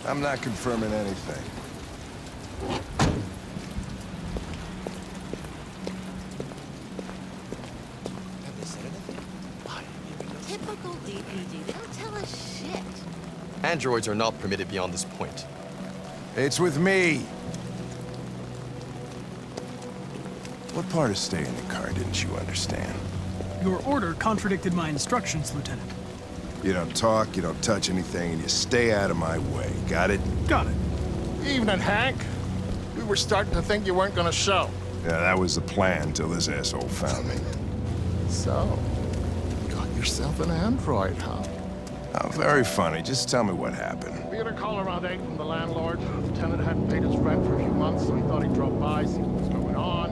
I'm not confirming anything. Have they said anything? Typical DPD. They don't tell us shit. Androids are not permitted beyond this point. It's with me. What part of staying in the car didn't you understand? Your order contradicted my instructions, Lieutenant. You don't talk, you don't touch anything, and you stay out of my way. Got it? Got it. Evening, Hank. We were starting to think you weren't gonna show. Yeah, that was the plan till this asshole found me. So, got yourself an android, huh? Oh, very funny. Just tell me what happened. We had a call around 8 from the landlord. The tenant hadn't paid his rent for a few months, so he thought he'd drop by, see what was going on.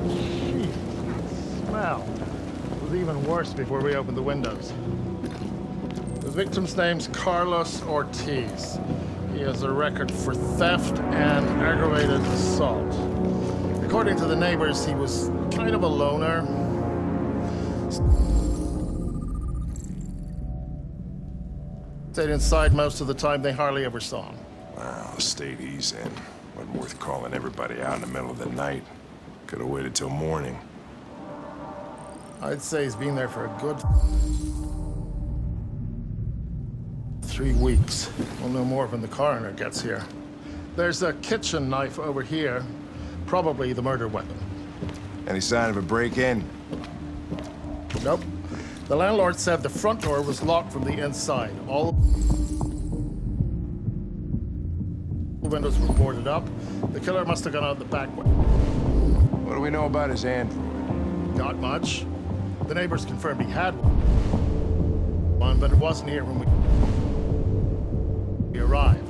Jeez, that smell. It was even worse before we opened the windows. The victim's name's Carlos Ortiz. He has a record for theft and aggravated assault. According to the neighbors, he was kind of a loner. Stayed inside most of the time. They hardly ever saw him. Wow, the state he's in. Wasn't worth calling everybody out in the middle of the night. Could have waited till morning. I'd say he's been there for a good 3 weeks. We'll know more when the coroner gets here. There's a kitchen knife over here. Probably the murder weapon. Any sign of a break-in? Nope. The landlord said the front door was locked from the inside. All the windows were boarded up. The killer must have gone out the back way. What do we know about his android? Not much. The neighbors confirmed he had one, but it wasn't here when we arrived.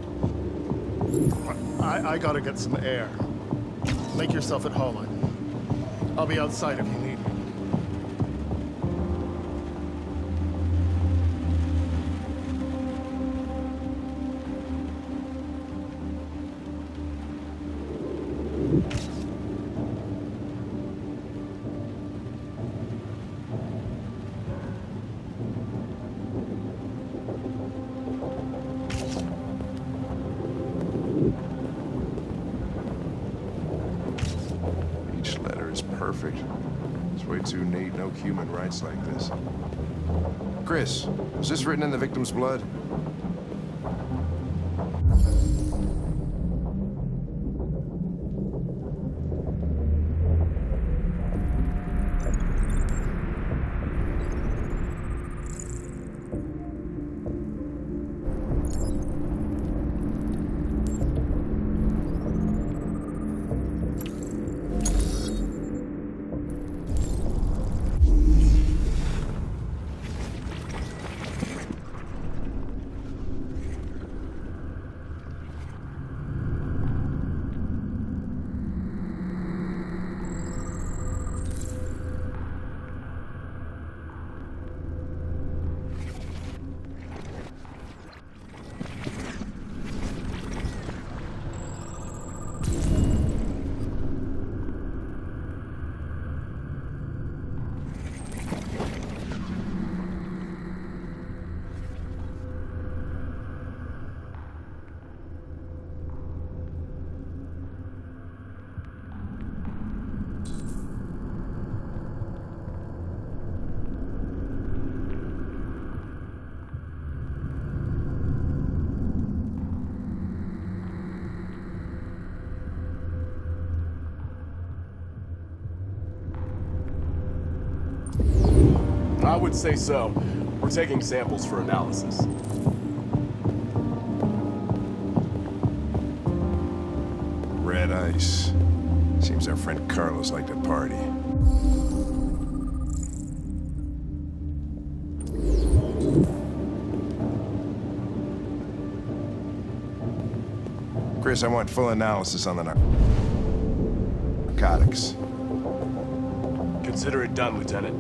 I gotta get some air. Make yourself at home. I'll be outside if you need me. Each letter is perfect. It's way too neat. No human writes like this. Chris, was this written in the victim's blood? I would say so. We're taking samples for analysis. Red ice. Seems our friend Carlos liked to party. Chris, I want full analysis on the narcotics. Consider it done, Lieutenant.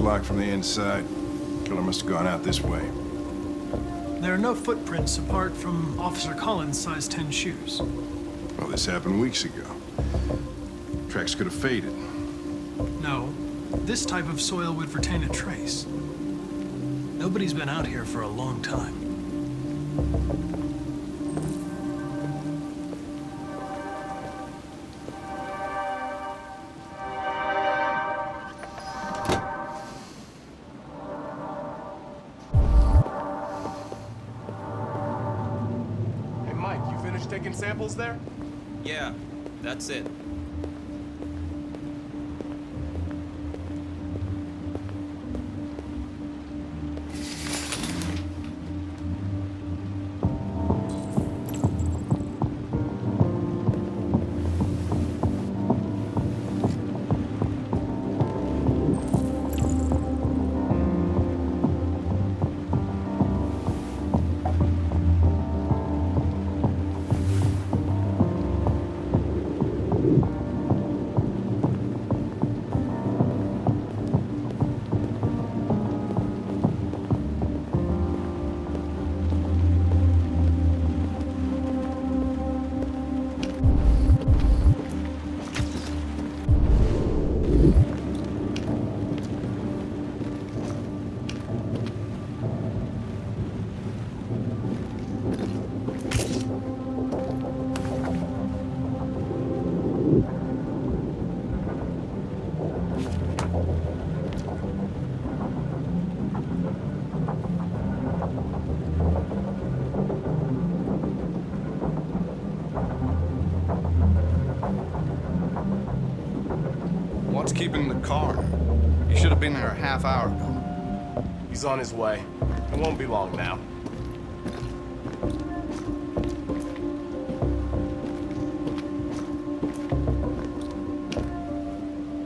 Door's locked from the inside. Killer must have gone out this way. There are no footprints apart from Officer Collins' size 10 shoes. Well, this happened weeks ago. Tracks could have faded. No, this type of soil would retain a trace. Nobody's been out here for a long time. Hey, Mike, you finished taking samples there? Yeah, that's it. What's keeping the car? You should have been there a half hour ago. He's on his way. It won't be long now.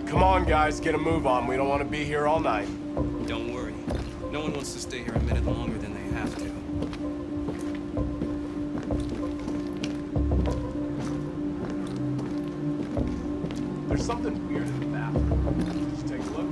Come on, guys, get a move on. We don't want to be here all night. Don't worry. No one wants to stay here a minute longer than they have to. There's something weird in the bathroom. Just take a look.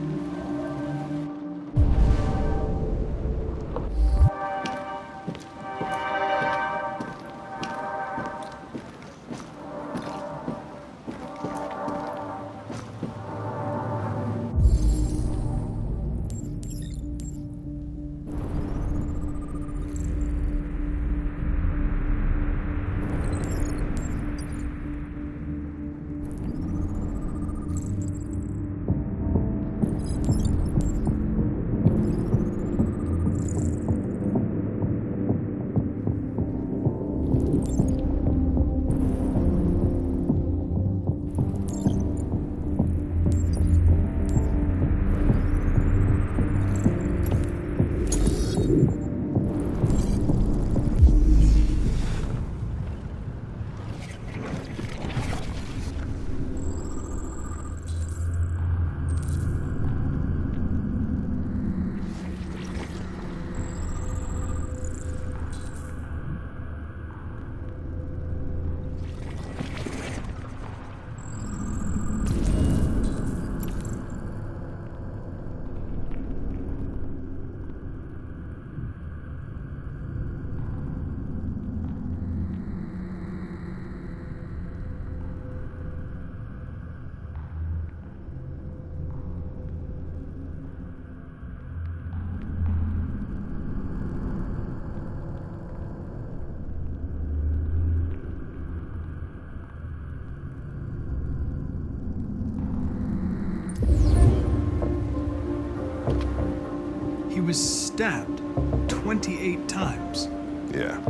He was stabbed 28 times. Yeah.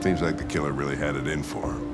Seems like the killer really had it in for him.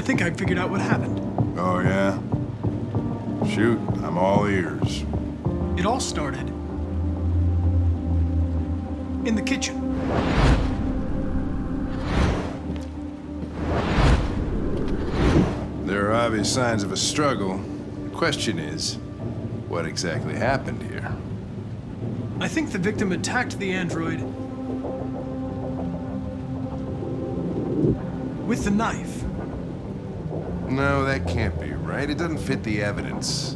think I figured out what happened. Oh, yeah? Shoot, I'm all ears. It all started in the kitchen. There are obvious signs of a struggle. The question is, what exactly happened here? I think the victim attacked the android with the knife. No, that can't be right. It doesn't fit the evidence.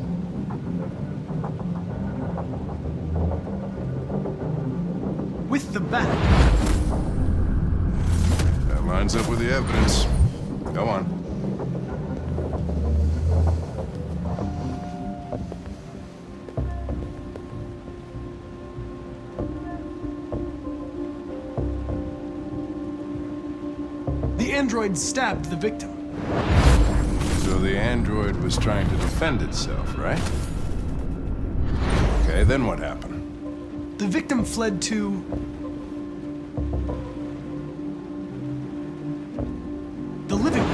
With the bat. That lines up with the evidence. Go on. The android stabbed the victim. So the android was trying to defend itself, right? Okay, then what happened? The victim fled to the living room.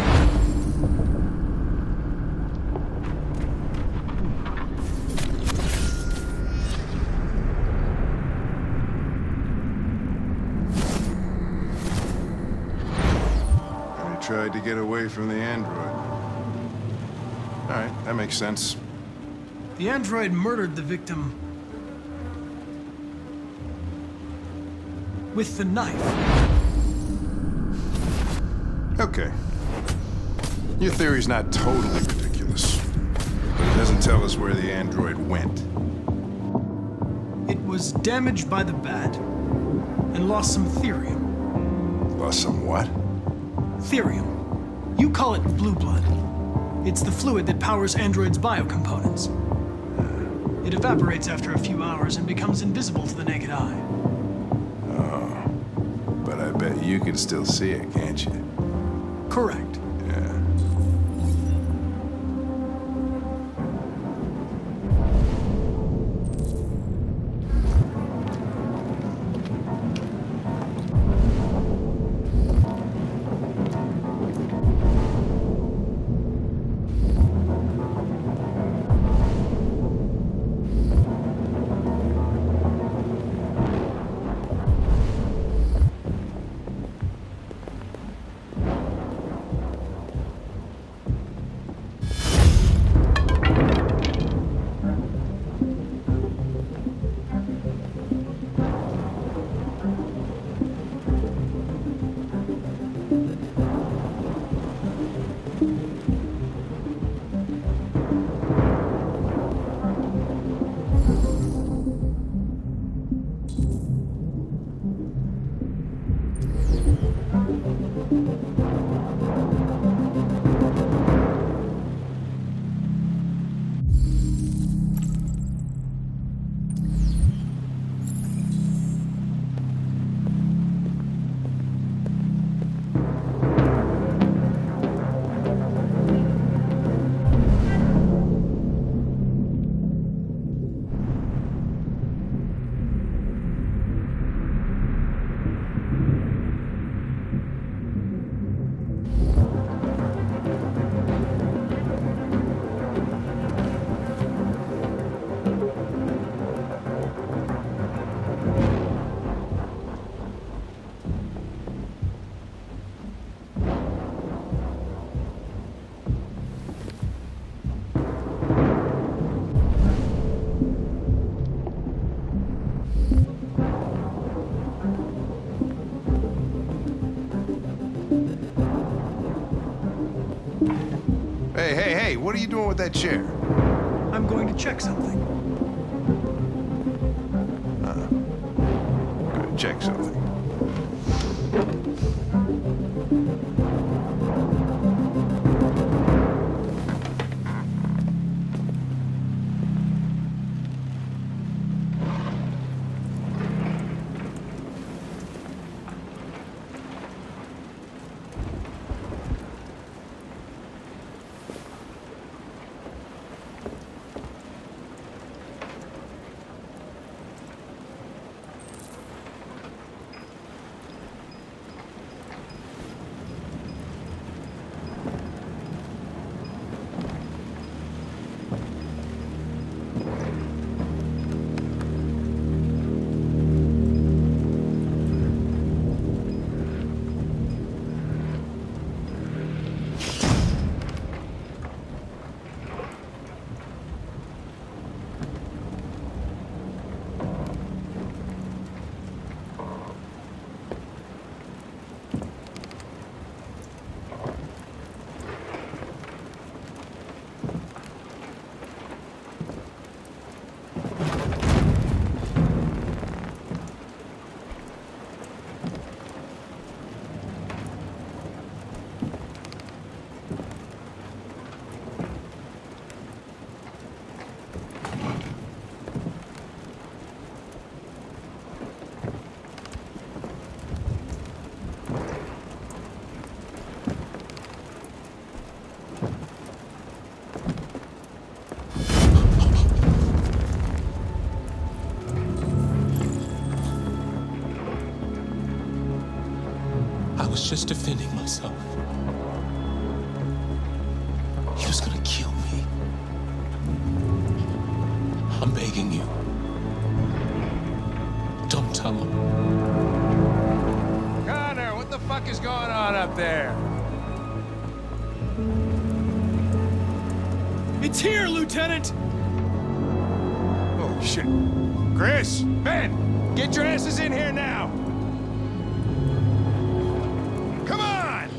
And he tried to get away from the android. All right, that makes sense. The android murdered the victim with the knife. Okay. Your theory's not totally ridiculous, but it doesn't tell us where the android went. It was damaged by the bat and lost some therium. Lost some what? Therium. You call it blue blood. It's the fluid that powers androids' biocomponents. It evaporates after a few hours and becomes invisible to the naked eye. But I bet you can still see it, can't you? Correct. Yeah. Hey, what are you doing with that chair? I'm going to check something. Gonna check something. I was just defending myself. He was gonna kill me. I'm begging you. Don't tell him. Connor, what the fuck is going on up there? It's here, Lieutenant! Oh, shit. Chris! Ben! Get your asses in here now! Come on!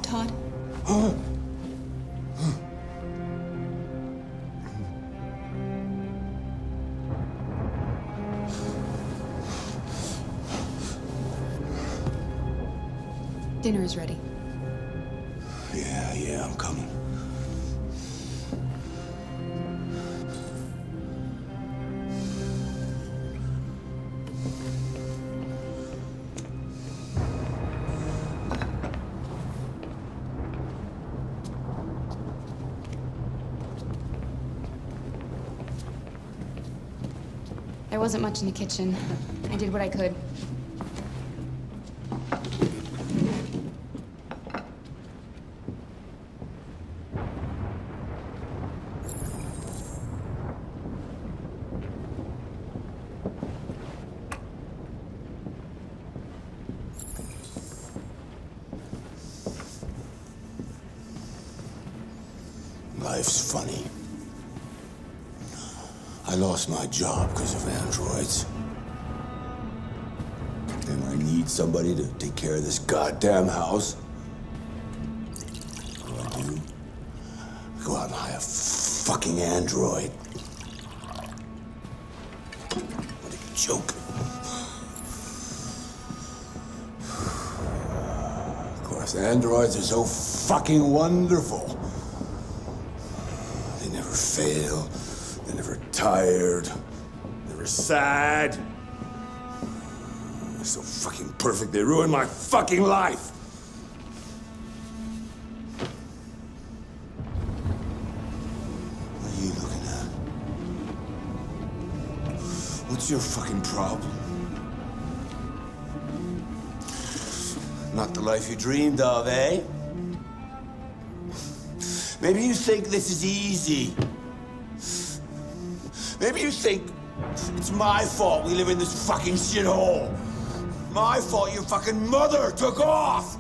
Todd? Dinner is ready. Yeah, I'm coming. There wasn't much in the kitchen. I did what I could. Life's funny. I lost my job because of androids. And I need somebody to take care of this goddamn house. What do I do? go out and hire a fucking android. What a joke. Of course, androids are so fucking wonderful. They never fail. They're never tired. Never sad. They're so fucking perfect, they ruin my fucking life. What are you looking at? What's your fucking problem? Not the life you dreamed of, eh? Maybe you think this is easy. Maybe you think it's my fault we live in this fucking shithole. My fault your fucking mother took off.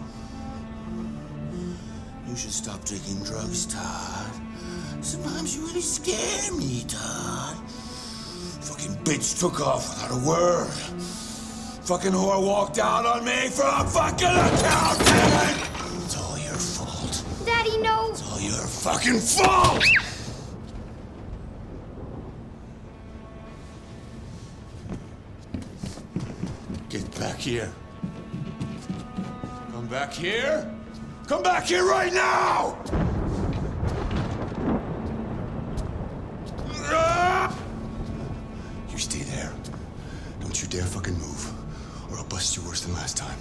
You should stop taking drugs, Todd. Sometimes you really scare me, Todd. Fucking bitch took off without a word. Fucking whore walked out on me for a fucking accountant! It's all your fault. Daddy, no! It's all your fucking fault! Get back here. Come back here. Come back here right now! You stay there. Don't you dare fucking move, or I'll bust you worse than last time.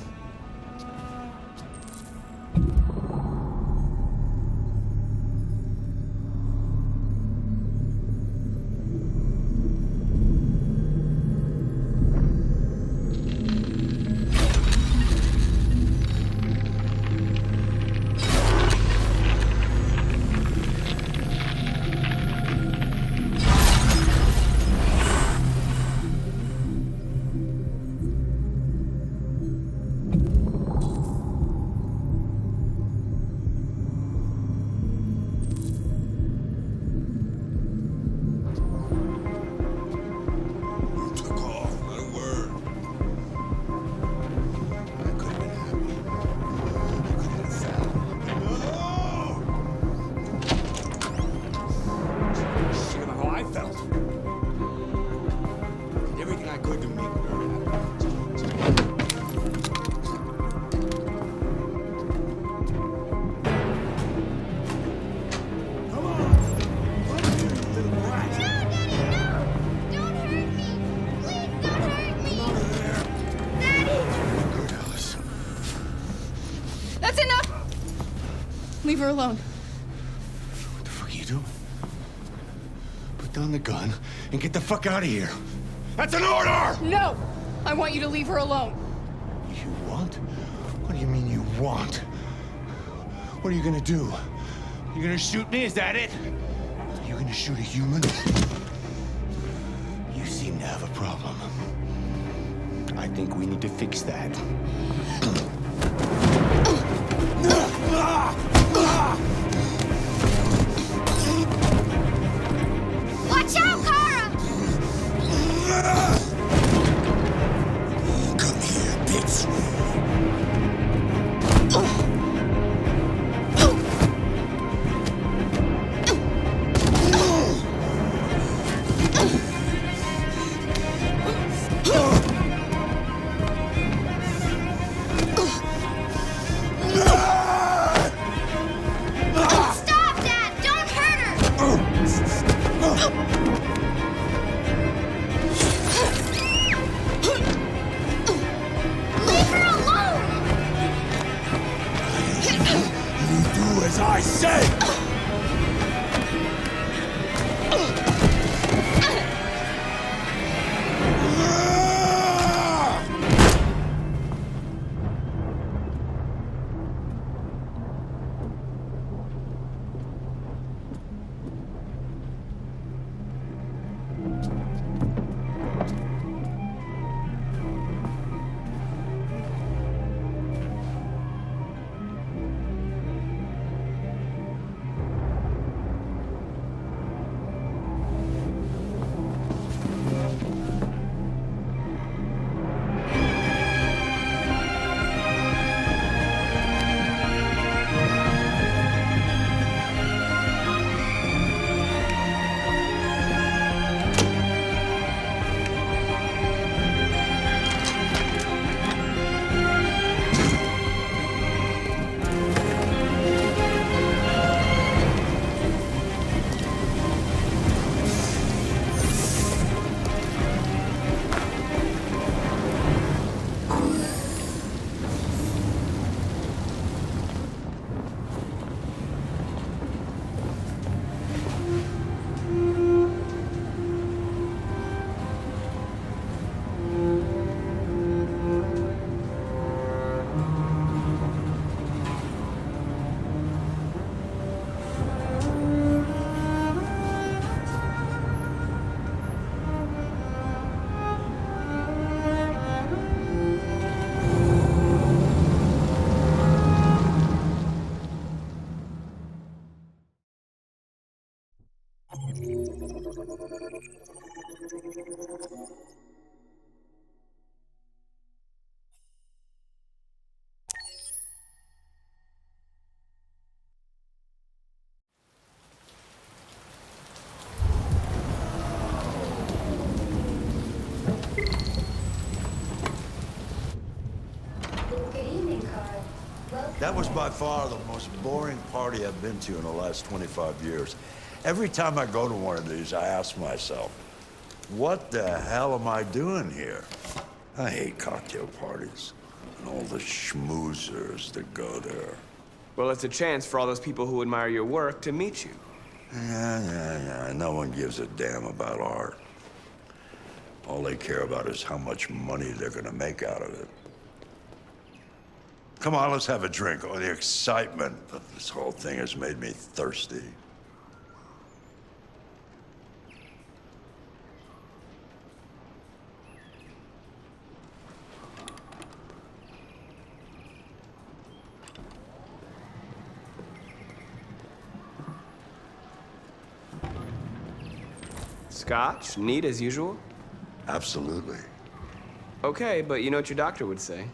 That's enough! Leave her alone. What the fuck are you doing? Put down the gun and get the fuck out of here. That's an order! No! I want you to leave her alone. You want? What do you mean you want? What are you gonna do? You gonna shoot me? Is that it? You gonna shoot a human? You seem to have a problem. I think we need to fix that. Watch out, Kara! Come here, bitch. That was by far the most boring party I've been to in the last 25 years. Every time I go to one of these, I ask myself, what the hell am I doing here? I hate cocktail parties and all the schmoozers that go there. Well, it's a chance for all those people who admire your work to meet you. Yeah. No one gives a damn about art. All they care about is how much money they're gonna make out of it. Come on, let's have a drink. Oh, the excitement of this whole thing has made me thirsty. Scotch? Neat as usual? Absolutely. Okay, but you know what your doctor would say.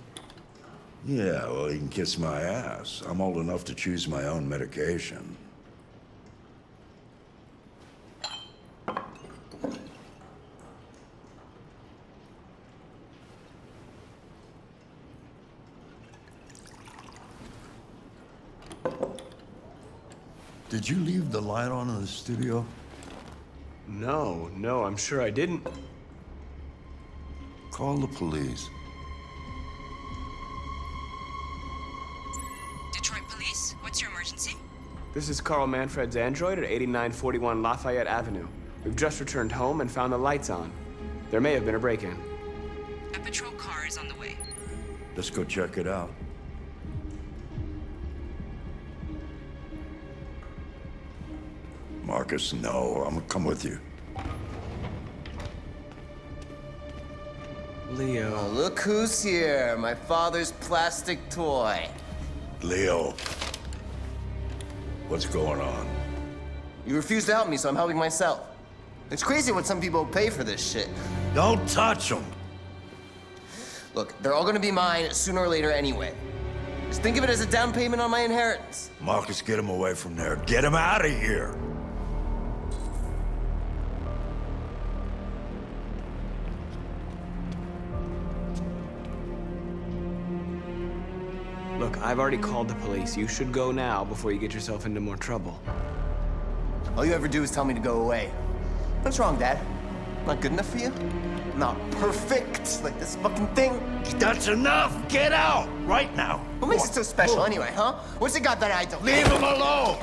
Yeah, well, he can kiss my ass. I'm old enough to choose my own medication. Did you leave the light on in the studio? No, I'm sure I didn't. Call the police. Detroit Police, what's your emergency? This is Carl Manfred's android at 8941 Lafayette Avenue. We've just returned home and found the lights on. There may have been a break-in. A patrol car is on the way. Let's go check it out. Marcus, no. I'm gonna come with you. Leo. Oh, look who's here. My father's plastic toy. Leo. What's going on? You refuse to help me, so I'm helping myself. It's crazy what some people pay for this shit. Don't touch them. Look, they're all gonna be mine sooner or later anyway. Just think of it as a down payment on my inheritance. Marcus, get him away from there. Get him out of here. Look, I've already called the police. You should go now before you get yourself into more trouble. All you ever do is tell me to go away. What's wrong, Dad? Not good enough for you? Not perfect, like this fucking thing? That's enough! Get out! Right now! What makes it so special anyway, huh? What's it got that I don't? Leave him alone!